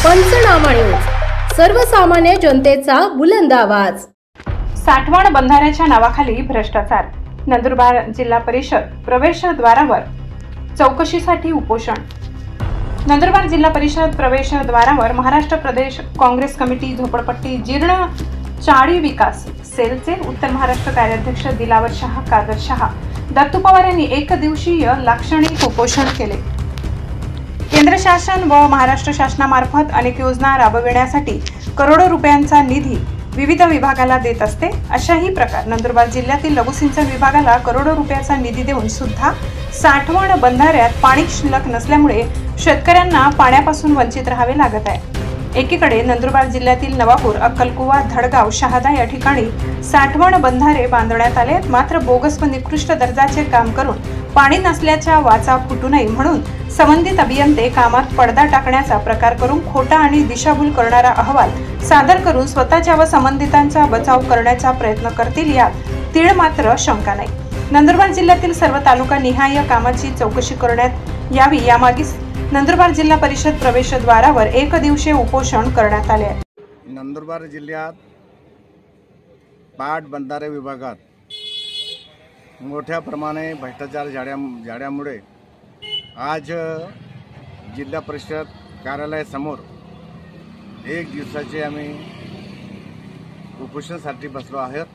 पंचनामा न्यूज, सर्वसामान्य जनतेचा बुलंद आवाज। साठवण बंधाऱ्याच्या नावाखाली भ्रष्टाचार। नंदुरबार जिल्हा परिषद प्रवेशद्वारावर चौकशीसाठी उपोषण। नंदुरबार जिल्हा परिषद प्रवेशद्वारावर महाराष्ट्र प्रदेश काँग्रेस कमिटी झोपडपट्टी जीर्ण चाळी विकास सेलचे उत्तर महाराष्ट्र कार्याध्यक्ष दिलावर शाह, कादर शाह, दत्तू पवार यांनी एक दिवसीय लाक्षणिक उपोषण केले। केंद्र शासन व महाराष्ट्र शासनामार्फत अनेक योजना राबविण्यासाठी करोडो रुपयांचा निधी विविध विभागाला देत असते। अशाही प्रकार नंदुरबार जिल्ह्यातील लघुसिंचन विभागाला करोडो रुपयाचा निधी देऊन सुद्धा साठवण बंधाऱ्यात पाणी शिल्लक नसल्यामुळे शेतकऱ्यांना पाण्यापासून वंचित राहावे लागत आहे। एकीकडे नंदुरबार जिल्ह्यातील नवापूर, अक्कलकुवा, धडगाव, शहादा या ठिकाणी साठवण बंधारे बांधण्यात आले, मात्र बोगस व निकृष्ट दर्जाचे काम करून पाणी नसल्याच्या वाचा फुटू नये म्हणून संबंधित अभियंते कामात पडदा टाकण्याचा प्रकार करून खोटा आणि दिशाभूल करणारा अहवाल सादर करून स्वतःच्या व संबंधितांचा बचाव करण्याचा प्रयत्न करतील यात तीळ मात्र शंका नाही। नंदुरबार जिल्ह्यातील सर्व तालुका निहाय कामाची चौकशी करण्यात यावी यामागे नंदुरबार जिल्हा परिषद प्रवेशद्वारावर एक दिवसीय उपोषण करण्यात आले आहे। नंदुरबार जिल्ह्यात पाट बंधारे विभागात मोठ्या प्रमाणे भ्रष्टाचार झाल्यामुळे आज जिल्हा परिषद कार्यालयासमोर एक दिवसाचे आम्ही उपोषणासाठी बसलो आहोत।